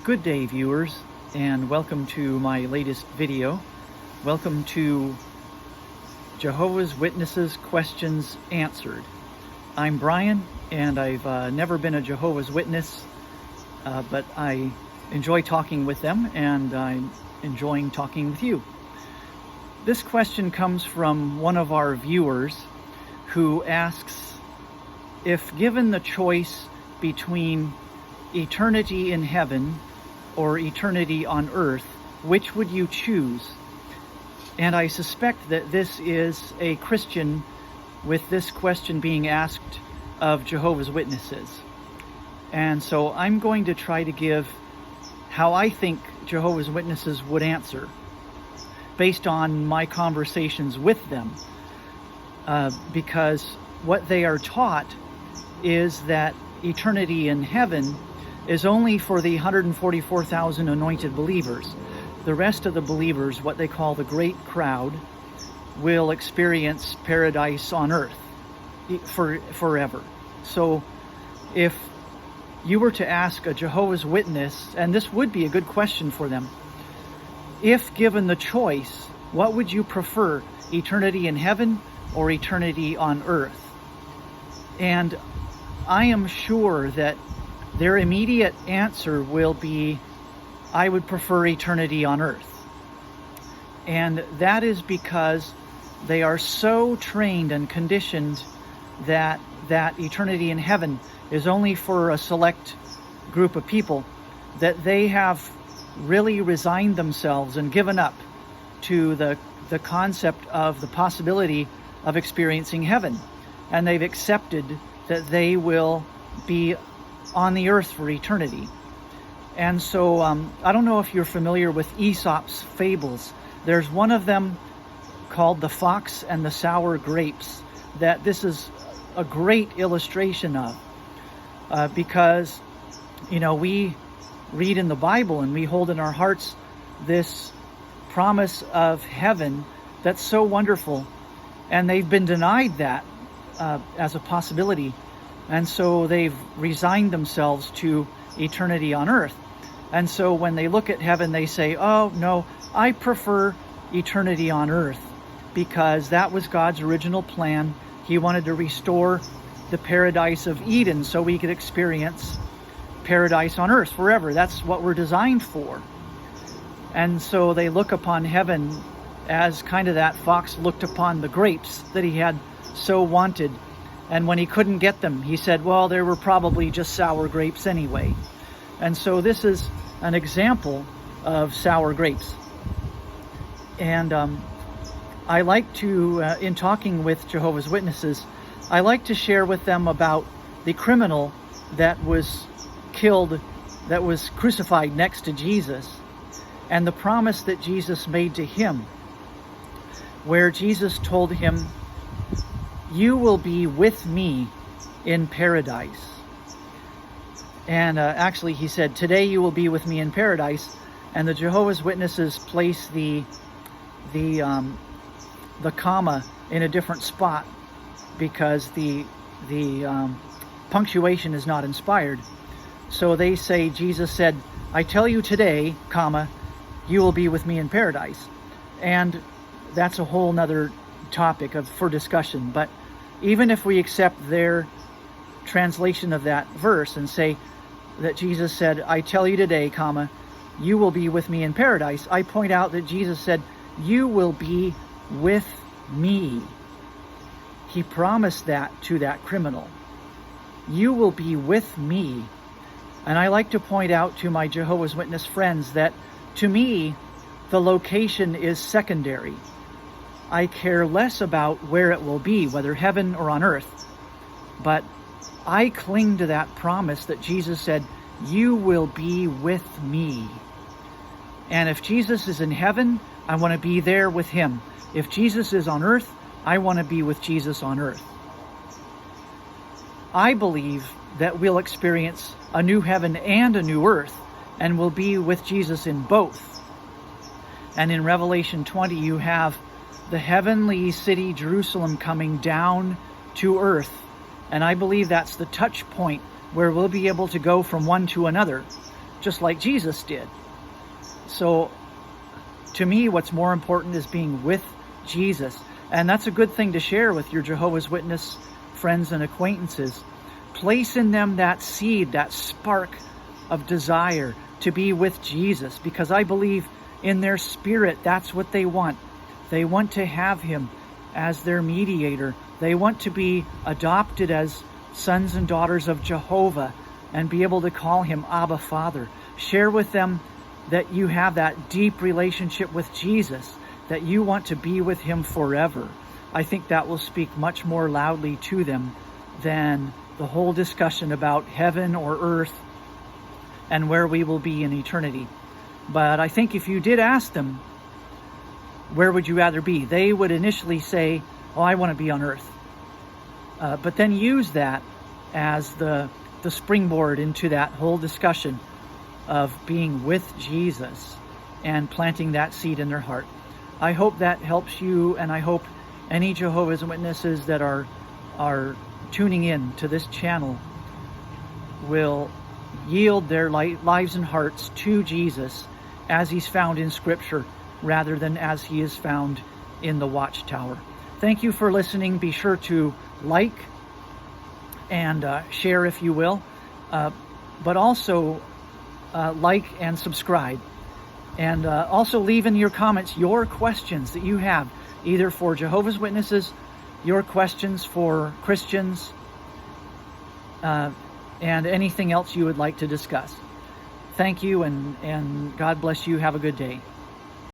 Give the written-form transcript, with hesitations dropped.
Good day, viewers, and welcome to my latest video. Welcome to Jehovah's Witnesses Questions Answered. I'm Brian, and I've never been a Jehovah's Witness, but I enjoy talking with them, and I'm enjoying talking with you. This question comes from one of our viewers who asks, if given the choice between eternity in heaven or eternity on earth, which would you choose? And I suspect that this is a Christian with this question being asked of Jehovah's Witnesses. And so I'm going to try to give how I think Jehovah's Witnesses would answer based on my conversations with them, because what they are taught is that eternity in heaven is only for the 144,000 anointed believers. The rest of the believers, what they call the great crowd, will experience paradise on earth forever. So if you were to ask a Jehovah's Witness, and this would be a good question for them, if given the choice, what would you prefer, eternity in heaven or eternity on earth? And I am sure that their immediate answer will be, I would prefer eternity on earth. And that is because they are so trained and conditioned that eternity in heaven is only for a select group of people, that they have really resigned themselves and given up to the concept of the possibility of experiencing heaven. And they've accepted that they will be on the earth for eternity. And so I don't know if you're familiar with Aesop's fables. There's one of them called The Fox and the Sour Grapes that this is a great illustration of, because we read in the Bible and we hold in our hearts this promise of heaven that's so wonderful, and they've been denied that as a possibility. And so they've resigned themselves to eternity on earth. And so when they look at heaven, they say, oh, no, I prefer eternity on earth, because that was God's original plan. He wanted to restore the paradise of Eden so we could experience paradise on earth forever. That's what we're designed for. And so they look upon heaven as kind of that fox looked upon the grapes that he had so wanted. And when he couldn't get them, he said, well, there were probably just sour grapes anyway. And so this is an example of sour grapes. And I like to, in talking with Jehovah's Witnesses, I like to share with them about the criminal that was killed, that was crucified next to Jesus, and the promise that Jesus made to him, where Jesus told him, you will be with me in paradise. And actually he said, today you will be with me in paradise. And the Jehovah's Witnesses place the comma in a different spot because the punctuation is not inspired. So they say, Jesus said, I tell you today, comma, you will be with me in paradise. And that's a whole nother topic for discussion. But even if we accept their translation of that verse and say that Jesus said, I tell you today, comma, you will be with me in paradise, I point out that Jesus said, you will be with me. He promised that to that criminal. You will be with me. And I like to point out to my Jehovah's Witness friends that to me, the location is secondary. I care less about where it will be, whether heaven or on earth. But I cling to that promise that Jesus said, you will be with me. And if Jesus is in heaven, I want to be there with him. If Jesus is on earth, I want to be with Jesus on earth. I believe that we'll experience a new heaven and a new earth, and we'll be with Jesus in both. And in Revelation 20, you have the heavenly city Jerusalem coming down to earth. And I believe that's the touch point where we'll be able to go from one to another. just like Jesus did. So to me, what's more important is being with Jesus. And that's a good thing to share with your Jehovah's Witness friends and acquaintances. Place in them that seed, that spark of desire to be with Jesus, because I believe in their spirit that's what they want. They want to have him as their mediator. They want to be adopted as sons and daughters of Jehovah and be able to call him Abba, Father. Share with them that you have that deep relationship with Jesus, that you want to be with him forever. I think that will speak much more loudly to them than the whole discussion about heaven or earth and where we will be in eternity. But I think if you did ask them, where would you rather be? They would initially say, oh, I want to be on earth. But then use that as the springboard into that whole discussion of being with Jesus and planting that seed in their heart. I hope that helps you, and I hope any Jehovah's Witnesses that are tuning in to this channel will yield their lives and hearts to Jesus as he's found in Scripture, rather than as he is found in the Watchtower. Thank you for listening. Be sure to like and share if you will, but also like and subscribe. And also leave in your comments your questions that you have, either for Jehovah's Witnesses, your questions for Christians, and anything else you would like to discuss. Thank you, and God bless you. Have a good day.